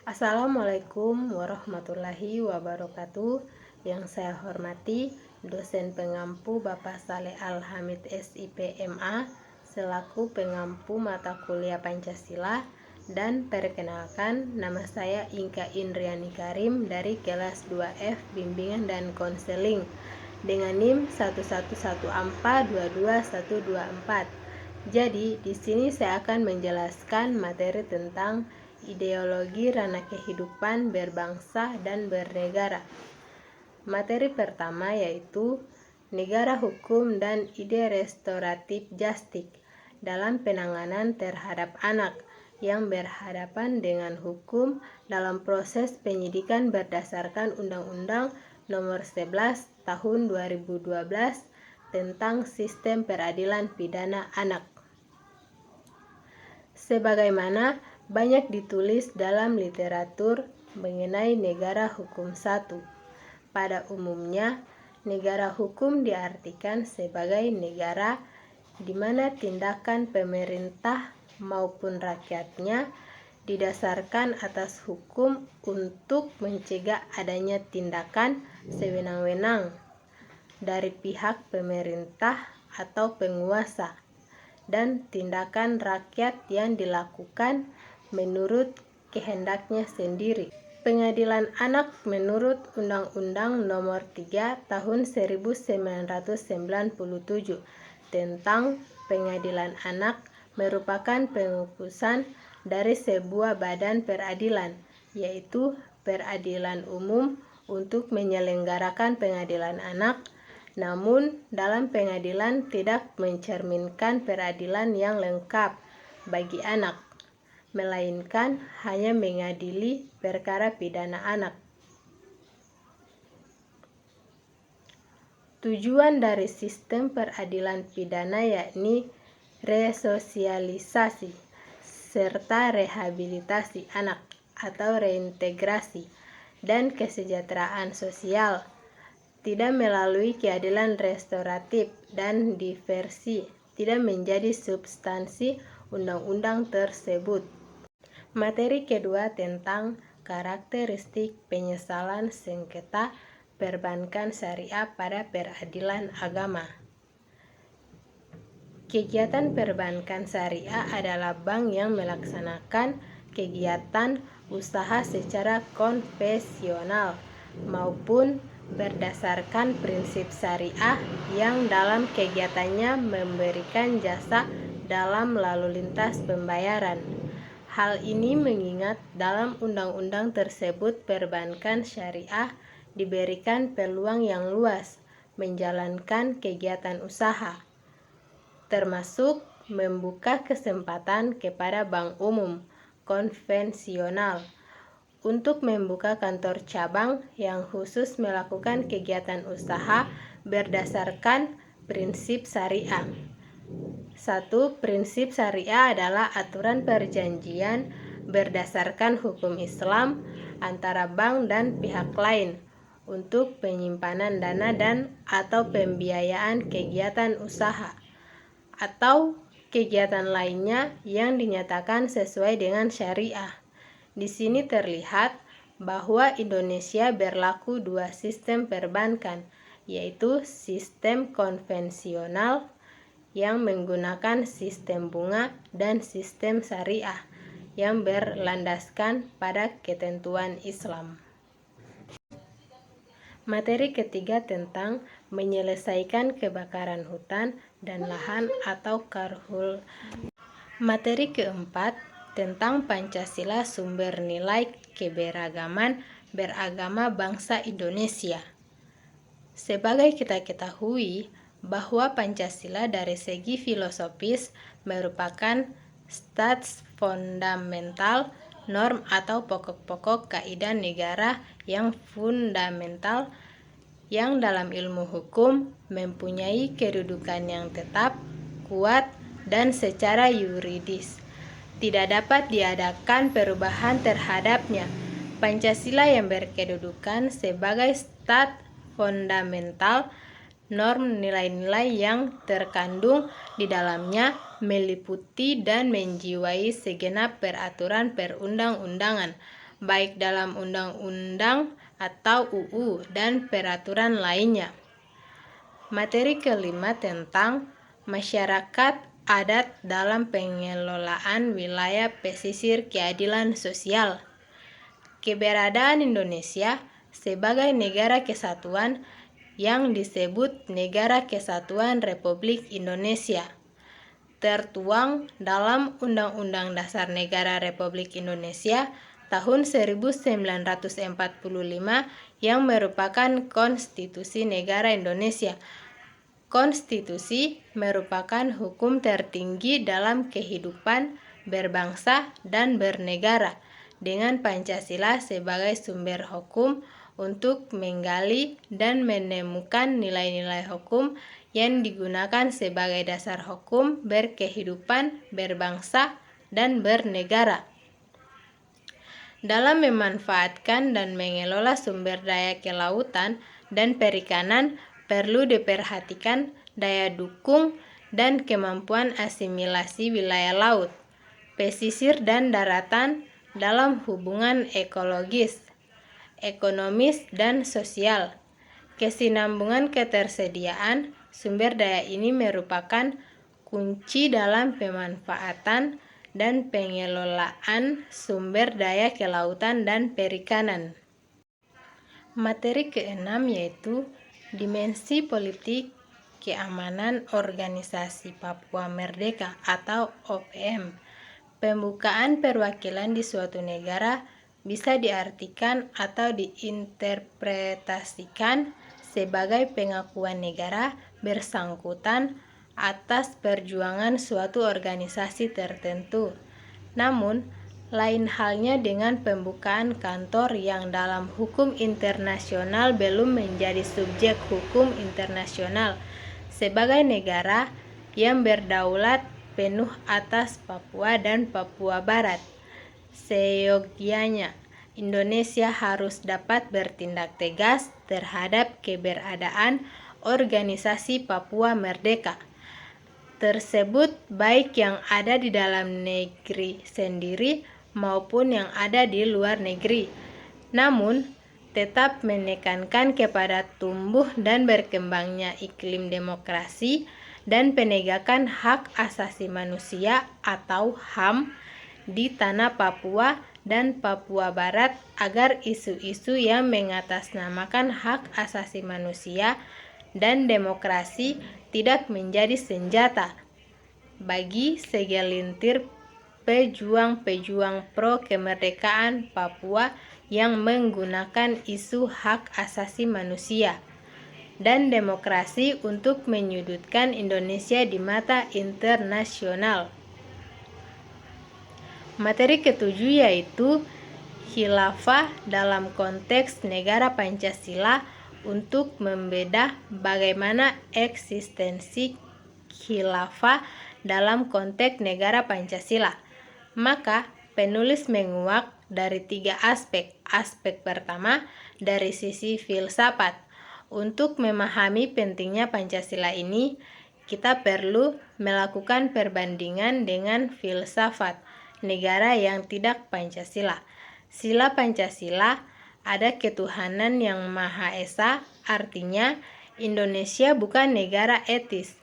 Assalamualaikum warahmatullahi wabarakatuh. Yang saya hormati dosen pengampu Bapak Saleh Al-Hamid SIPMA selaku pengampu mata kuliah Pancasila, dan perkenalkan, nama saya Inka Indriani Karim dari kelas 2F Bimbingan dan Konseling dengan NIM 111422124. Jadi, di sini saya akan menjelaskan materi tentang ideologi ranah kehidupan berbangsa dan bernegara. Materi pertama yaitu negara hukum dan ide restoratif justice dalam penanganan terhadap anak yang berhadapan dengan hukum dalam proses penyidikan berdasarkan Undang-Undang Nomor 11 Tahun 2012 tentang Sistem Peradilan Pidana Anak. Sebagaimana banyak ditulis dalam literatur mengenai negara hukum satu. Pada umumnya, negara hukum diartikan sebagai negara di mana tindakan pemerintah maupun rakyatnya didasarkan atas hukum untuk mencegah adanya tindakan sewenang-wenang dari pihak pemerintah atau penguasa, dan tindakan rakyat yang dilakukan menurut kehendaknya sendiri. Pengadilan anak menurut Undang-Undang Nomor 3 Tahun 1997 tentang pengadilan anak merupakan pengukusan dari sebuah badan peradilan, yaitu peradilan umum untuk menyelenggarakan pengadilan anak. Namun, dalam pengadilan tidak mencerminkan peradilan yang lengkap bagi anak, melainkan hanya mengadili perkara pidana anak. Tujuan dari sistem peradilan pidana yakni resosialisasi serta rehabilitasi anak atau reintegrasi dan kesejahteraan sosial, tidak melalui keadilan restoratif dan diversi, tidak menjadi substansi undang-undang tersebut. Materi kedua tentang karakteristik penyesalan sengketa perbankan syariah pada peradilan agama. Kegiatan perbankan syariah adalah bank yang melaksanakan kegiatan usaha secara konvensional maupun berdasarkan prinsip syariah yang dalam kegiatannya memberikan jasa dalam lalu lintas pembayaran. Hal ini mengingat dalam undang-undang tersebut perbankan syariah diberikan peluang yang luas menjalankan kegiatan usaha, termasuk membuka kesempatan kepada bank umum konvensional untuk membuka kantor cabang yang khusus melakukan kegiatan usaha berdasarkan prinsip syariah. 1. Prinsip syariah adalah aturan perjanjian berdasarkan hukum Islam antara bank dan pihak lain untuk penyimpanan dana dan atau pembiayaan kegiatan usaha atau kegiatan lainnya yang dinyatakan sesuai dengan syariah. Di sini terlihat bahwa Indonesia berlaku dua sistem perbankan, yaitu sistem konvensional yang menggunakan sistem bunga dan sistem syariah yang berlandaskan pada ketentuan Islam. Materi ketiga tentang menyelesaikan kebakaran hutan dan lahan atau karhul. Materi keempat tentang Pancasila sumber nilai keberagaman beragama bangsa Indonesia. Sebagai kita ketahui bahwa Pancasila dari segi filosofis merupakan stats fundamental, norm atau pokok-pokok kaidah negara yang fundamental yang dalam ilmu hukum mempunyai kedudukan yang tetap, kuat, dan secara yuridis tidak dapat diadakan perubahan terhadapnya. Pancasila yang berkedudukan sebagai stat fundamental, norm nilai-nilai yang terkandung di dalamnya meliputi dan menjiwai segenap peraturan perundang-undangan baik dalam undang-undang atau UU dan peraturan lainnya. Materi kelima tentang masyarakat adat dalam pengelolaan wilayah pesisir keadilan sosial. Keberadaan Indonesia sebagai negara kesatuan yang disebut Negara Kesatuan Republik Indonesia tertuang dalam Undang-Undang Dasar Negara Republik Indonesia tahun 1945 yang merupakan Konstitusi Negara Indonesia. Konstitusi merupakan hukum tertinggi dalam kehidupan berbangsa dan bernegara, dengan Pancasila sebagai sumber hukum untuk menggali dan menemukan nilai-nilai hukum yang digunakan sebagai dasar hukum berkehidupan berbangsa dan bernegara. Dalam memanfaatkan dan mengelola sumber daya kelautan dan perikanan, perlu diperhatikan daya dukung dan kemampuan asimilasi wilayah laut, pesisir dan daratan dalam hubungan ekologis, ekonomis, dan sosial. Kesinambungan ketersediaan sumber daya ini merupakan kunci dalam pemanfaatan dan pengelolaan sumber daya kelautan dan perikanan. Materi keenam yaitu dimensi politik keamanan organisasi Papua Merdeka atau OPM. Pembukaan perwakilan di suatu negara bisa diartikan atau diinterpretasikan sebagai pengakuan negara bersangkutan atas perjuangan suatu organisasi tertentu. Namun, lain halnya dengan pembukaan kantor yang dalam hukum internasional belum menjadi subjek hukum internasional sebagai negara yang berdaulat penuh atas Papua dan Papua Barat. Seyogianya, Indonesia harus dapat bertindak tegas terhadap keberadaan organisasi Papua Merdeka tersebut, baik yang ada di dalam negeri sendiri maupun yang ada di luar negeri. Namun, tetap menekankan kepada tumbuh dan berkembangnya iklim demokrasi dan penegakan hak asasi manusia atau HAM di tanah Papua dan Papua Barat, agar isu-isu yang mengatasnamakan hak asasi manusia dan demokrasi tidak menjadi senjata bagi segelintir pejuang-pejuang pro kemerdekaan Papua yang menggunakan isu hak asasi manusia dan demokrasi untuk menyudutkan Indonesia di mata internasional. Materi ketujuh yaitu khilafah dalam konteks negara Pancasila, untuk membedah bagaimana eksistensi khilafah dalam konteks negara Pancasila. Maka penulis menguak dari 3 aspek. Aspek pertama dari sisi filsafat. Untuk memahami pentingnya Pancasila ini, kita perlu melakukan perbandingan dengan filsafat negara yang tidak Pancasila. Sila Pancasila, ada ketuhanan yang Maha Esa, artinya Indonesia bukan negara etis,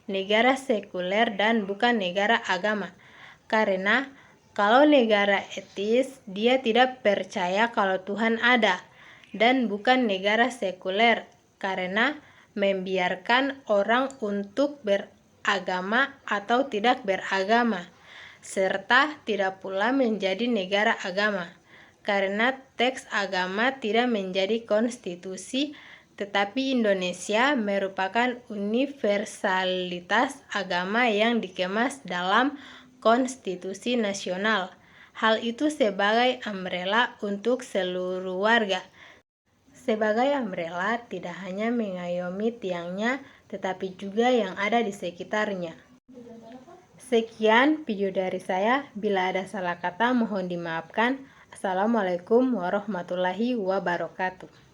negara sekuler, dan bukan negara agama. Karena kalau negara etis, dia tidak percaya kalau Tuhan ada, dan bukan negara sekuler karena membiarkan orang untuk beragama atau tidak beragama, serta tidak pula menjadi negara agama, karena teks agama tidak menjadi konstitusi, tetapi Indonesia merupakan universalitas agama yang dikemas dalam konstitusi nasional. Hal itu sebagai umbrella untuk seluruh warga. Sebagai umbrella tidak hanya mengayomi tiangnya, tetapi juga yang ada di sekitarnya. Sekian video dari saya. Bila ada salah kata mohon dimaafkan. Assalamualaikum warahmatullahi wabarakatuh.